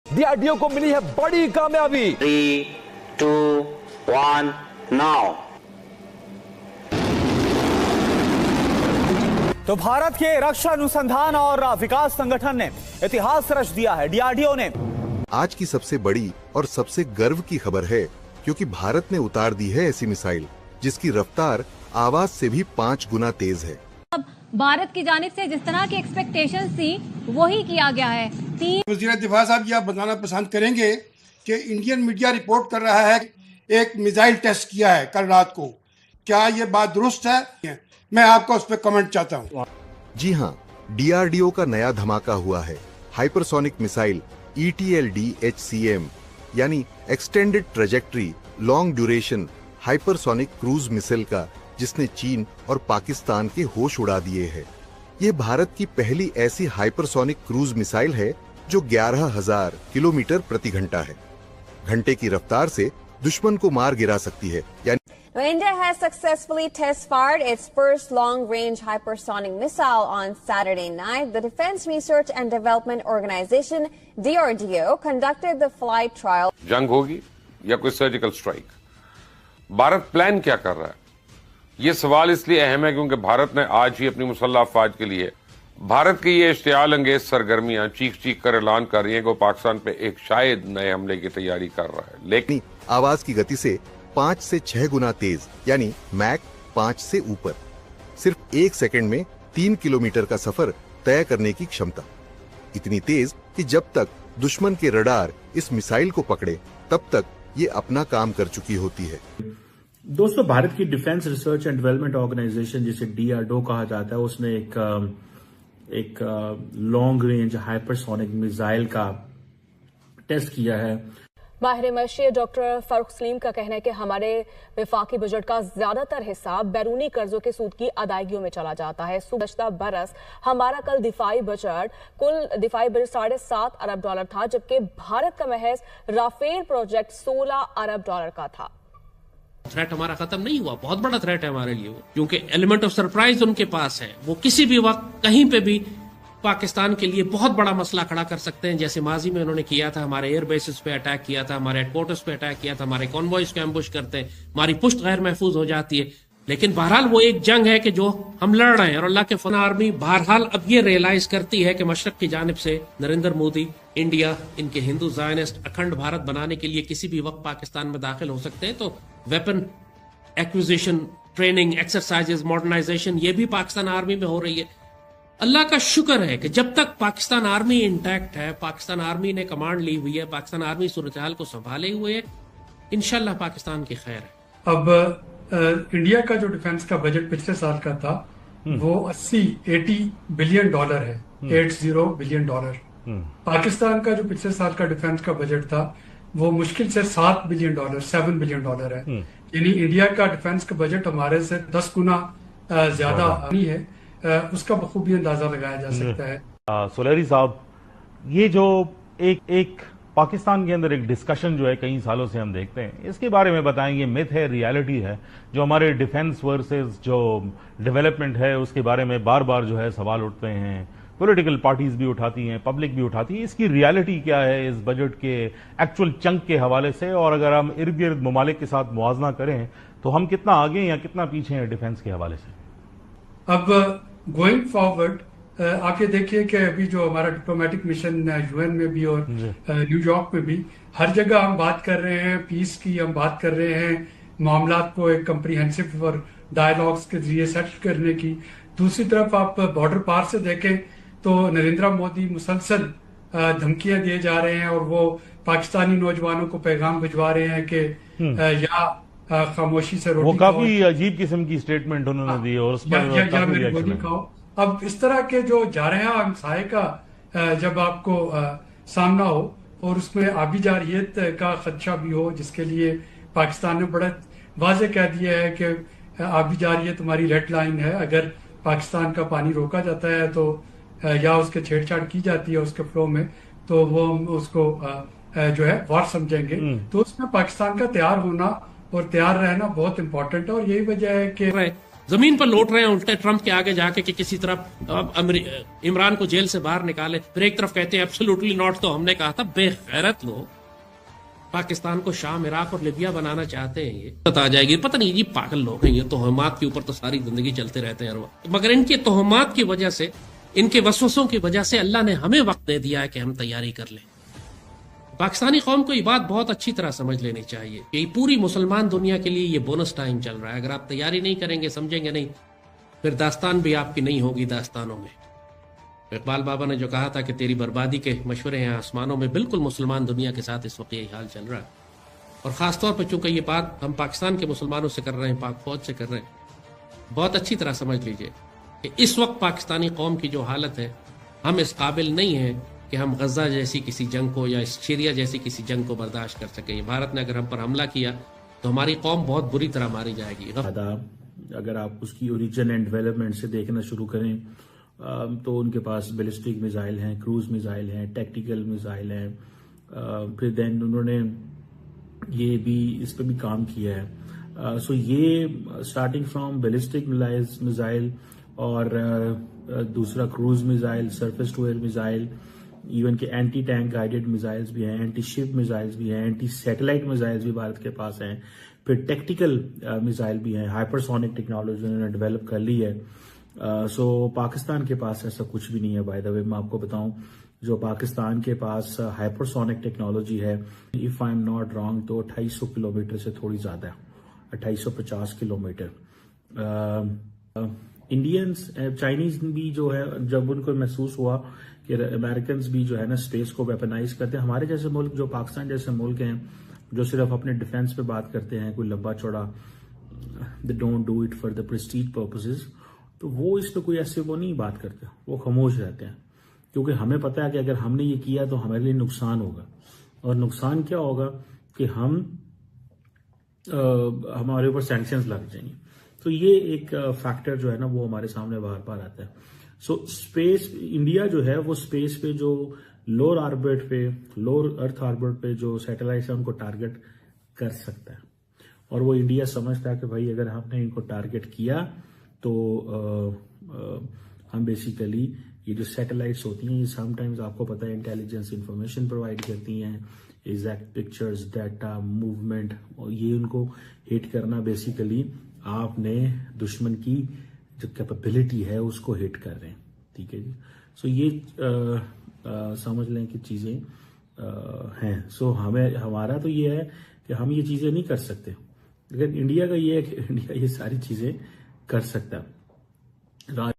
DRDO को मिली है बड़ी कामयाबी। 3, 2, 1 नाउ। तो भारत के रक्षा अनुसंधान और विकास संगठन ने इतिहास रच दिया है। डीआरडीओ ने आज की सबसे बड़ी और सबसे गर्व की खबर है, क्योंकि भारत ने उतार दी है ऐसी मिसाइल जिसकी रफ्तार आवाज से भी 5 गुना तेज है। अब भारत की जानिब से जिस तरह की एक्सपेक्टेशंस थी वही किया गया है। वज़ीर दिफा साहब यह बताना पसंद करेंगे कि इंडियन मीडिया रिपोर्ट कर रहा है एक मिसाइल टेस्ट किया है कल रात को, क्या ये बात दुरुस्त है? मैं आपको उस पर कमेंट चाहता हूँ। जी हाँ, डीआरडीओ का नया धमाका हुआ है। हाइपरसोनिक मिसाइल ETLD-HCM यानी extended trajectory long duration hypersonic cruise missile का, जिसने चीन और पाकिस्तान के होश उड़ा दिए हैं। ये भारत की पहली ऐसी हाइपरसोनिक क्रूज मिसाइल है जो 11,000 किलोमीटर प्रति घंटा है। घंटे की रफ्तार से दुश्मन को मार गिरा सकती है। यानी India has successfully test-fired its first long-range hypersonic missile on Saturday night. The Defense Research and Development Organization, DRDO, conducted the flight trial. जंग होगी या कोई सर्जिकल स्ट्राइक, भारत प्लान क्या कर रहा है? ये सवाल इसलिए अहम है क्योंकि भारत ने आज ही अपनी मुसल्लह अफवाज के लिए भारत की ये इश्तियाल अंगेज सरगर्मियां चीख चीख कर ऐलान कर रही हैं कि वो पाकिस्तान पे एक शायद नए हमले की तैयारी कर रहा है। लेकिन आवाज की गति से 5 से 6 गुना तेज, यानी मैक 5 से ऊपर, सिर्फ 1 सेकंड में 3 किलोमीटर का सफर तय करने की क्षमता। इतनी तेज कि जब तक दुश्मन के रडार इस मिसाइल को पकड़े तब तक ये अपना काम कर चुकी होती है। दोस्तों, भारत की defence research and development organisation, जिसे डीआरडीओ कहा जाता है, उसने एक लॉन्ग रेंज हाइपरसोनिक मिसाइल का टेस्ट किया है। माहिर मशीर डॉक्टर फारूक सलीम का कहना है कि हमारे वफाकी बजट का ज्यादातर हिस्सा बैरूनी कर्जों के सूद की अदायगियों में चला जाता है। गुज़श्ता बरस हमारा कुल दिफाई बजट $7.5 अरब था, जबकि भारत का महज राफेल प्रोजेक्ट $16 अरब का था। थ्रेट हमारा खत्म नहीं हुआ, बहुत बड़ा थ्रेट है हमारे लिए, क्योंकि एलिमेंट ऑफ सरप्राइज उनके पास है। वो किसी भी वक्त कहीं पे भी पाकिस्तान के लिए बहुत बड़ा मसला खड़ा कर सकते हैं, जैसे माजी में उन्होंने किया था। हमारे एयर बेसिस पे अटैक किया था, हमारे हेडक्वार्टर्स पे अटैक किया था, हमारे कॉन्वॉयज को एम्बुश करते हैं, हमारी पुश्त गैर महफूज हो जाती है। लेकिन बहरहाल वो एक जंग है कि जो हम लड़ रहे हैं, और अल्लाह के फन आर्मी बहरहाल अब ये रियलाइज करती है कि मशरक की जानिब से नरेंद्र मोदी, इंडिया, इनके हिंदू जायनिस्ट अखंड भारत बनाने के लिए किसी भी वक्त पाकिस्तान में दाखिल हो सकते हैं। तो weapon acquisition, training, exercises, modernisation, ये भी पाकिस्तान आर्मी में हो रही है। अल्लाह का शुक्र है कि जब तक पाकिस्तान आर्मी इंटैक्ट है, पाकिस्तान आर्मी ने कमांड ली हुई है, पाकिस्तान आर्मी सूरत हाल को संभाले हुए है, इंशाल्लाह पाकिस्तान की खैर है। अब इंडिया का जो डिफेंस का बजट पिछले साल का था वो $80 बिलियन है, $80 बिलियन। पाकिस्तान का जो पिछले साल का डिफेंस का बजट था वो मुश्किल से $7 बिलियन है। यानी इंडिया का डिफेंस का बजट हमारे से 10 गुना ज्यादा नहीं है। उसका बखूबी अंदाजा लगाया जा सकता है। सोलहरी साहब, ये जो एक पाकिस्तान के अंदर एक डिस्कशन जो है कई सालों से हम देखते हैं, इसके बारे में बताएंगे। मिथ है, रियलिटी है, जो हमारे डिफेंस वर्सेस जो डेवलपमेंट है उसके बारे में बार बार जो है सवाल उठते हैं, पॉलिटिकल पार्टीज भी उठाती हैं, पब्लिक भी उठाती है। इसकी रियलिटी क्या है इस बजट के एक्चुअल चंक के हवाले से, और अगर हम इर्द गिर्द ममालिक के साथ मुआवजा करें तो हम कितना आगे या कितना पीछे हैं डिफेंस के हवाले से? अब गोइंग फॉरवर्ड आके देखिए कि अभी जो हमारा डिप्लोमेटिक मिशन यूएन में भी और न्यूयॉर्क में भी हर जगह हम बात कर रहे हैं पीस की, हम बात कर रहे हैं मामलात को एक कम्प्रीहेंसिव और डायलॉग्स के जरिए सेटल करने की। दूसरी तरफ आप बॉर्डर पार से देखें तो नरेंद्र मोदी मुसलसल धमकियां दिए जा रहे हैं और वो पाकिस्तानी नौजवानों को पैगाम भिजवा रहे हैं कि या खामोशी से रोटी, वो काफी अजीब किस्म की स्टेटमेंट उन्होंने दी और उस पर मेरी गोली खाओ। अब इस तरह के जो जारहा हमसाये का जब आपको सामना हो और उसमें आबी जारियत का खदशा भी हो, जिसके लिए पाकिस्तान ने बड़ा वाज़ेह कह दिया है कि आबी जारियत हमारी रेड लाइन है, अगर पाकिस्तान का पानी रोका जाता है तो या उसके छेड़छाड़ की जाती है उसके फ्लो में, तो वो उसको जो है वॉर समझेंगे। तो उसमें पाकिस्तान का तैयार होना और तैयार रहना बहुत इंपॉर्टेंट है, और यही वजह है कि जमीन पर लौट रहे हैं उल्टे ट्रंप के आगे जाके कि किसी तरफ इमरान को जेल से बाहर निकाले, फिर एक तरफ कहते हैं एब्सोल्युटली नॉट। तो हमने कहा था बेगैरत लोग पाकिस्तान को शाम, इराक और लिबिया बनाना चाहते हैं। ये बता जाएगी, पता नहीं, ये पागल लोग हैं। ये तोहमात के ऊपर तो सारी जिंदगी चलते रहते हैं हर वक्त, मगर इनके तोहमात की वजह से, इनके वसवसों की वजह से अल्लाह ने हमें वक्त दे दिया है कि हम तैयारी कर लें। पाकिस्तानी कौम को ये बात बहुत अच्छी तरह समझ लेनी चाहिए कि पूरी मुसलमान दुनिया के लिए ये बोनस टाइम चल रहा है। अगर आप तैयारी नहीं करेंगे, समझेंगे नहीं, फिर दास्तान भी आपकी नहीं होगी दास्तानों में। इकबाल बाबा ने जो कहा था कि तेरी बर्बादी के मशवरे हैं आसमानों में, बिल्कुल मुसलमान दुनिया के साथ इस वक्त यही हाल चल रहा है। और ख़ासतौर पर चूंकि ये बात हम पाकिस्तान के मुसलमानों से कर रहे हैं, पाक फौज से कर रहे हैं, बहुत अच्छी तरह समझ लीजिए कि इस वक्त पाकिस्तानी कौम की जो हालत है, हम इस काबिल नहीं हैं कि हम गजा जैसी किसी जंग को या सीरिया जैसी किसी जंग को बर्दाश्त कर सकें। भारत ने अगर हम पर हमला किया तो हमारी कौम बहुत बुरी तरह मारी जाएगी। अगर आप उसकी ओरिजिन एंड डेवलपमेंट से देखना शुरू करें तो उनके पास बैलिस्टिक मिसाइल हैं, क्रूज मिसाइल हैं, टैक्टिकल मिसाइल हैं। फिर देन उन्होंने ये भी इस पर भी काम किया है। सो ये स्टार्टिंग फ्रॉम बैलिस्टिक मिसाइल और दूसरा cruise missile, surface to air missile, even के एंटी टैंक गाइडेड मिसाइल्स भी हैं, एंटी शिप मिसाइल्स भी हैं, एंटी सैटेलाइट मिसाइल्स भी भारत के पास हैं। फिर टेक्टिकल मिसाइल भी हैं, हाइपरसोनिक टेक्नोलॉजी उन्होंने डेवलप कर ली है। सो पाकिस्तान के पास ऐसा कुछ भी नहीं है। बाय द वे मैं आपको बताऊं, जो पाकिस्तान के पास हाइपरसोनिक टेक्नोलॉजी है, if I am not wrong, तो 2800 किलोमीटर से थोड़ी ज्यादा है, 2850 किलोमीटर। इंडियंस, चाइनीज भी जो है, जब उनको महसूस हुआ कि अमेरिकन भी जो है ना स्पेस को वेपनाइज करते हैं, हमारे जैसे मुल्क, जो पाकिस्तान जैसे मुल्क हैं, जो सिर्फ अपने डिफेंस पे बात करते हैं, कोई लंबा चौड़ा, they don't do it for the Prestige purposes, तो वो इस पे कोई ऐसे वो नहीं बात करते, वो खामोश रहते हैं। क्योंकि हमें पता है कि अगर हमने ये किया तो हमारे लिए नुकसान होगा। और नुकसान क्या होगा कि हमारे ऊपर सैंक्शंस लग जाएंगे। तो ये एक फैक्टर जो है ना वो हमारे सामने बार बार आता है। सो स्पेस, इंडिया जो है वो स्पेस पे जो लोअर ऑर्बिट पे, लोअर अर्थ ऑर्बिट पे जो सैटेलाइट्स है उनको टारगेट कर सकता है। और वो इंडिया समझता है कि भाई अगर हमने इनको टारगेट किया तो हम बेसिकली ये जो सैटेलाइट्स होती हैं, ये समटाइम्स आपको पता है इंटेलिजेंस इंफॉर्मेशन प्रोवाइड करती हैं, एग्जैक्ट पिक्चर्स, डाटा, मूवमेंट, और ये उनको हिट करना बेसिकली आपने दुश्मन की जो कैपेबिलिटी है उसको हिट कर रहे हैं। ठीक है जी। सो ये समझ लें कि चीजें हैं। सो हमारा तो ये है कि हम ये चीजें नहीं कर सकते, लेकिन इंडिया का ये है कि इंडिया ये सारी चीजें कर सकता है।